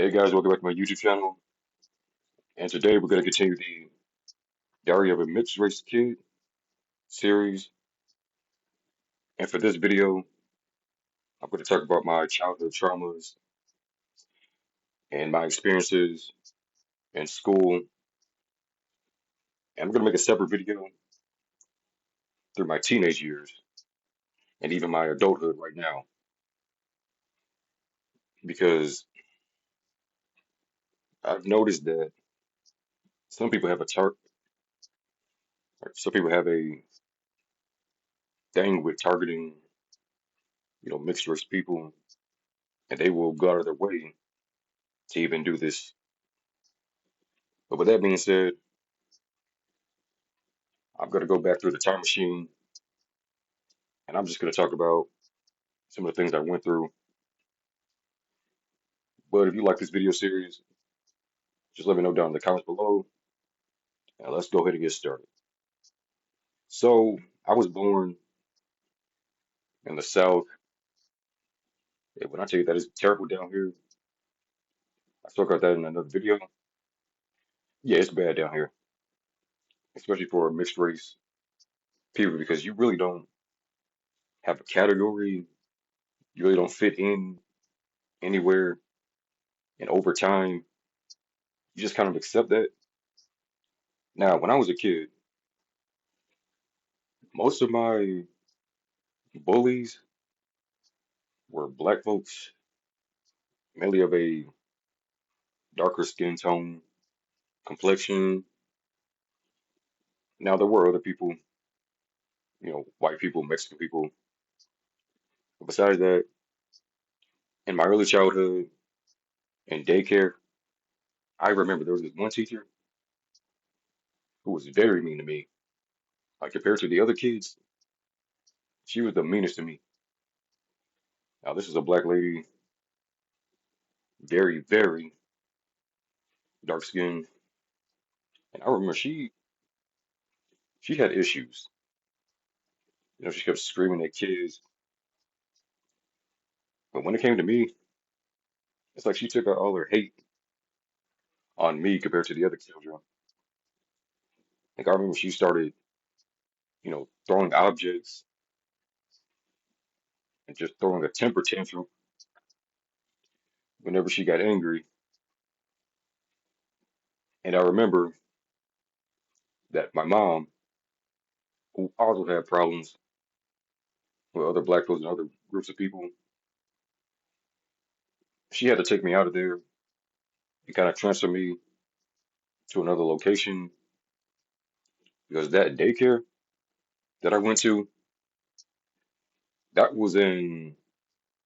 Hey guys, welcome back to my YouTube channel. And today we're going to continue the Diary of a Mixed Race Kid series. And for this video, I'm going to talk about my childhood traumas and my experiences in school. And I'm going to make a separate video through my teenage years and even my adulthood right now. Because I've noticed that some people have some people have a thing with targeting, mixed race people, and they will go out of their way to even do this. But with that being said, I'm going to go back through the time machine and I'm just going to talk about some of the things I went through. But if you like this video series, just let me know down in the comments below, and let's go ahead and get started. So, I was born in the South. And when I tell you that it's terrible down here, I spoke about that in another video. Yeah, it's bad down here, especially for a mixed race people, because you really don't have a category. You really don't fit in anywhere. And over time, you just kind of accept that. Now, when I was a kid, most of my bullies were black folks, mainly of a darker skin tone, complexion. Now, there were other people, white people, Mexican people. But besides that, in my early childhood in daycare, I remember there was this one teacher who was very mean to me. Like compared to the other kids, she was the meanest to me. Now, this is a black lady, very, very dark skinned. And I remember she had issues. She kept screaming at kids. But when it came to me, it's like she took out all her hate on me compared to the other children. Like I remember she started, throwing objects and just throwing a temper tantrum whenever she got angry. And I remember that my mom, who also had problems with other black folks and other groups of people, she had to take me out of there and kind of transfer me to another location because that daycare that I went to, that was in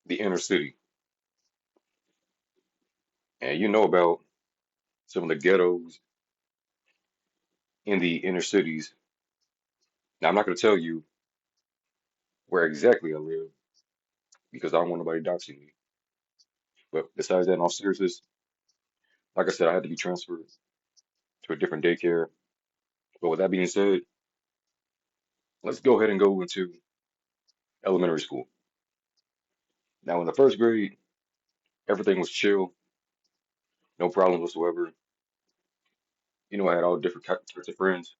the inner city. And you know about some of the ghettos in the inner cities. Now, I'm not going to tell you where exactly I live because I don't want nobody doxing me. But besides that, in all seriousness, like I said, I had to be transferred to a different daycare. But with that being said, let's go ahead and go into elementary school. Now, in the first grade, everything was chill, no problems whatsoever. I had all different types of friends,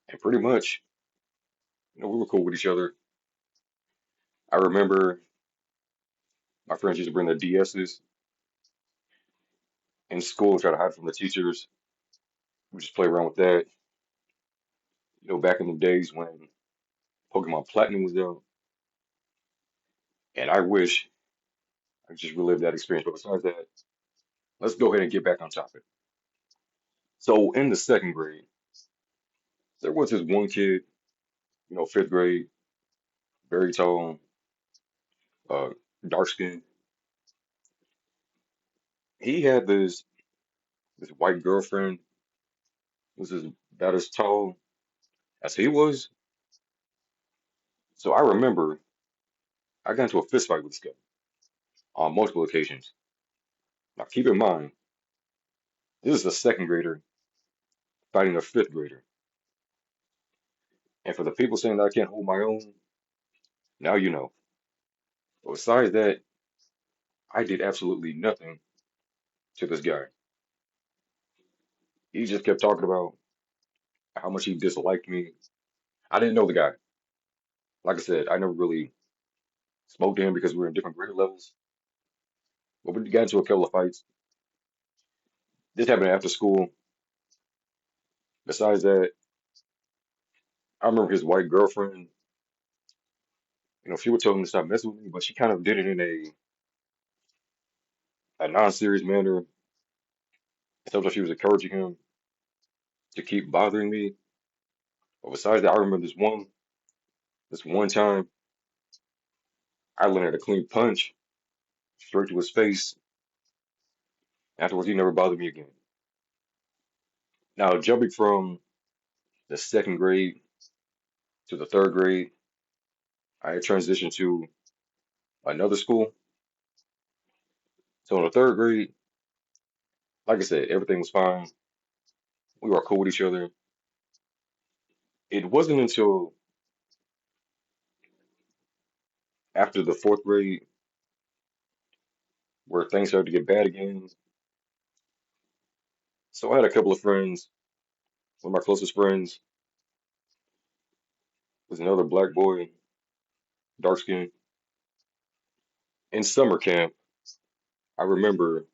and pretty much, we were cool with each other. I remember my friends used to bring their DSs in school, try to hide from the teachers. We just play around with that. Back in the days when Pokemon Platinum was out, and I wish I could just relive that experience. But besides that, let's go ahead and get back on topic. So in the second grade, there was this one kid, fifth grade, very tall, uh, dark skin. He had this white girlfriend who was about as tall as he was. So I remember I got into a fist fight with this guy on multiple occasions. Now keep in mind, this is a second grader fighting a fifth grader. And for the people saying that I can't hold my own, now you know. But besides that, I did absolutely nothing to this guy. He just kept talking about how much he disliked me. I didn't know the guy. Like I said, I never really spoke to him because we were in different grade levels. But we got into a couple of fights. This happened after school. Besides that, I remember his white girlfriend. She would tell him to stop messing with me, but she kind of did it in a non-serious manner. It felt like she was encouraging him to keep bothering me. But besides that, I remember this one time, I landed a clean punch straight to his face. Afterwards, he never bothered me again. Now, jumping from the second grade to the third grade, I had transitioned to another school. So in the third grade, like I said, everything was fine. We were cool with each other. It wasn't until after the fourth grade where things started to get bad again. So I had a couple of friends. One of my closest friends was another black boy, dark skin. In summer camp, I remember,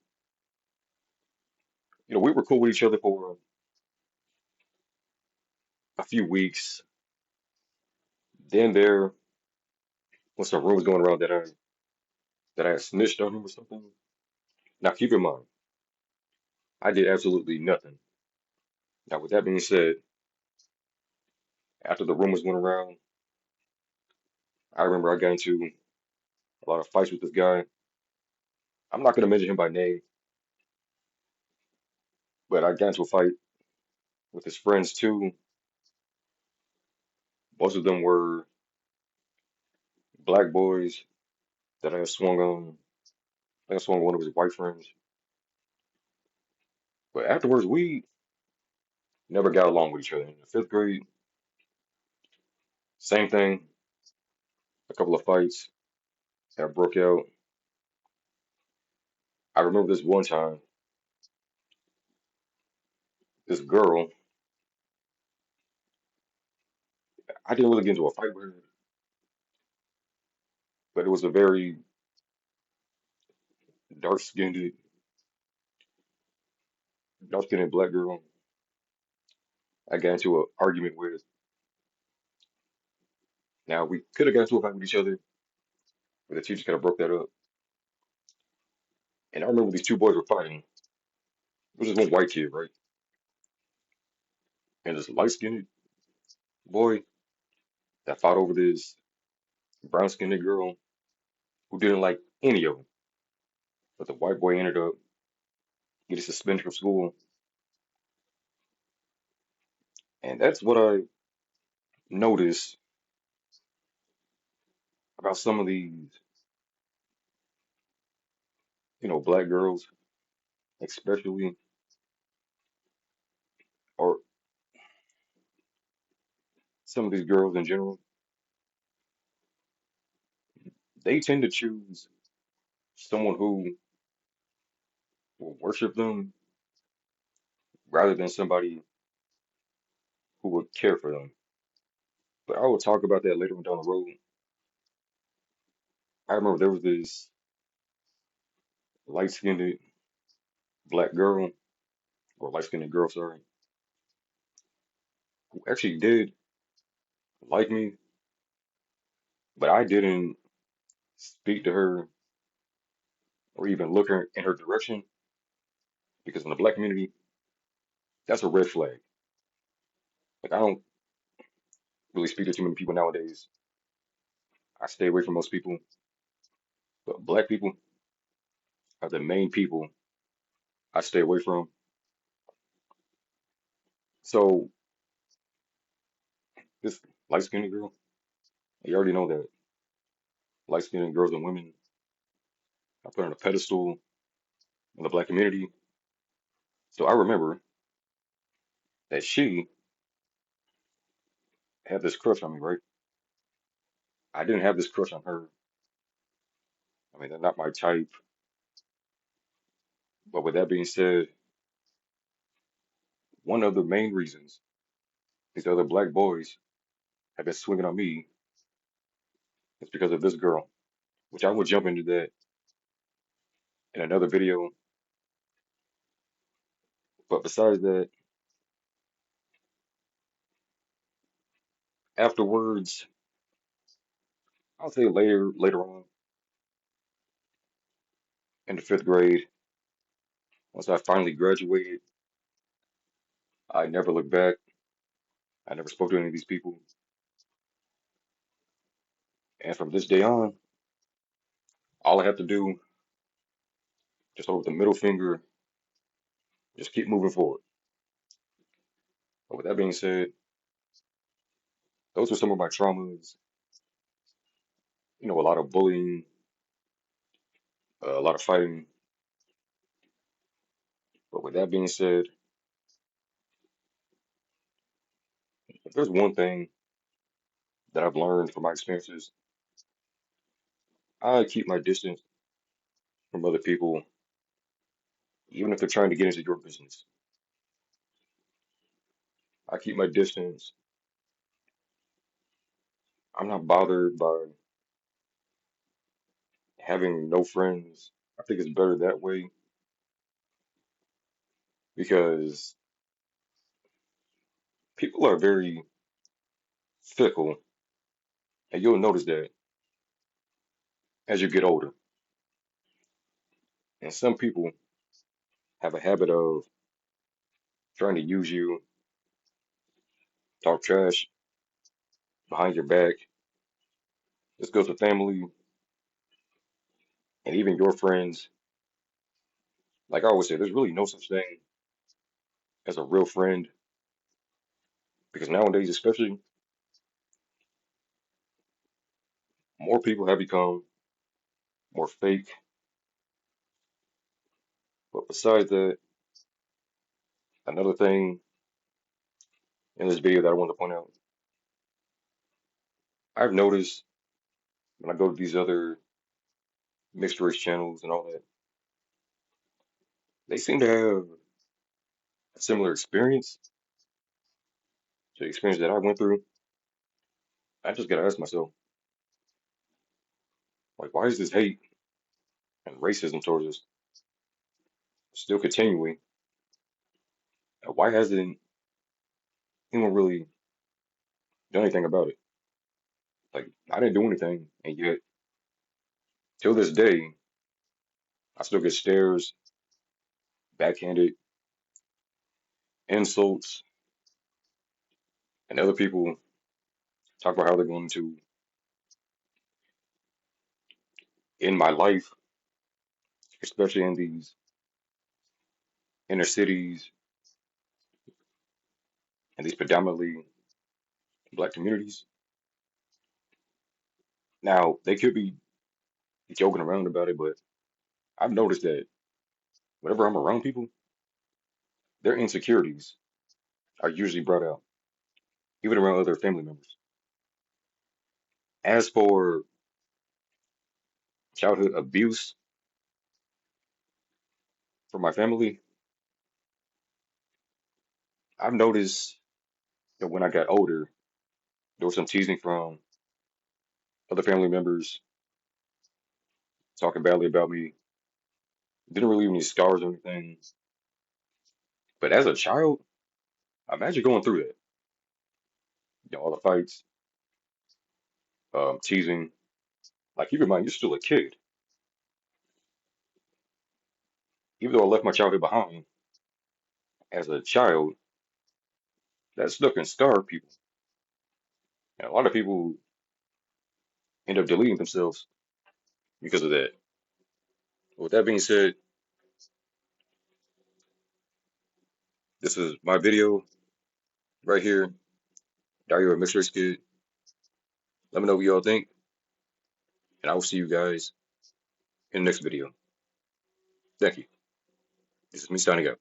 we were cool with each other for a few weeks. Then there was some rumors going around that I had snitched on him or something. Now keep in mind, I did absolutely nothing. Now with that being said, after the rumors went around, I remember I got into a lot of fights with this guy. I'm not gonna mention him by name, but I got into a fight with his friends too. Most of them were black boys that I had swung on. I think I swung on one of his white friends. But afterwards, we never got along with each other. In the fifth grade, same thing. A couple of fights that broke out. I remember this one time, this girl, I didn't really get into a fight with her, but it was a very dark-skinned, dark-skinned black girl I got into an argument with. Now, we could have got into a fight with each other, but the teacher kind of broke that up. And I remember these two boys were fighting. It was just one white kid, right? And this light-skinned boy that fought over this brown-skinned girl who didn't like any of them. But the white boy ended up getting suspended from school. And that's what I noticed about some of these, black girls, especially, or some of these girls in general. They tend to choose someone who will worship them rather than somebody who would care for them. But I will talk about that later on down the road. I remember there was this light-skinned black girl, or light-skinned girl, sorry, who actually did like me, but I didn't speak to her or even look her in her direction because in the black community, that's a red flag. Like I don't really speak to too many people nowadays. I stay away from most people, but black people are the main people I stay away from. So this light-skinned girl, you already know that light-skinned girls and women are put on a pedestal in the black community. So I remember that she had this crush on me, right? I didn't have this crush on her. I mean, they're not my type. But with that being said, one of the main reasons these other black boys have been swinging on me is because of this girl, which I will jump into that in another video. But besides that, afterwards, I'll say later on in the fifth grade, once I finally graduated, I never looked back. I never spoke to any of these people. And from this day on, all I have to do, just hold the middle finger, just keep moving forward. But with that being said, those were some of my traumas. A lot of bullying, a lot of fighting. But with that being said, if there's one thing that I've learned from my experiences, I keep my distance from other people, even if they're trying to get into your business. I keep my distance. I'm not bothered by having no friends. I think it's better that way because people are very fickle, and you'll notice that as you get older. And some people have a habit of trying to use you, talk trash behind your back. This goes with family and even your friends. Like I always say, there's really no such thing as a real friend because nowadays, especially, more people have become more fake. But besides that, another thing in this video that I want to point out, I've noticed when I go to these other mixed race channels and all that, they seem to have a similar experience to the experience that I went through. I just gotta ask myself, like, why is this hate and racism towards us still continuing? And why hasn't anyone really done anything about it? Like, I didn't do anything, and yet, till this day, I still get stares, backhanded insults, and other people talk about how they're going to end my life, especially in these inner cities and these predominantly black communities. Now, they could be joking around about it, but I've noticed that whenever I'm around people, their insecurities are usually brought out, even around other family members. As for childhood abuse from my family, I've noticed that when I got older, there was some teasing from other family members talking badly about me. Didn't really leave any scars or anything. But as a child, imagine going through that. All the fights, teasing. Like, keep in mind, you're still a kid. Even though I left my childhood behind, as a child, that stuff can scar people. And a lot of people end up deleting themselves because of that. With that being said, this is my video right here. Dario, a Mixed Race Kid. Let me know what y'all think, and I will see you guys in the next video. Thank you. This is me signing out.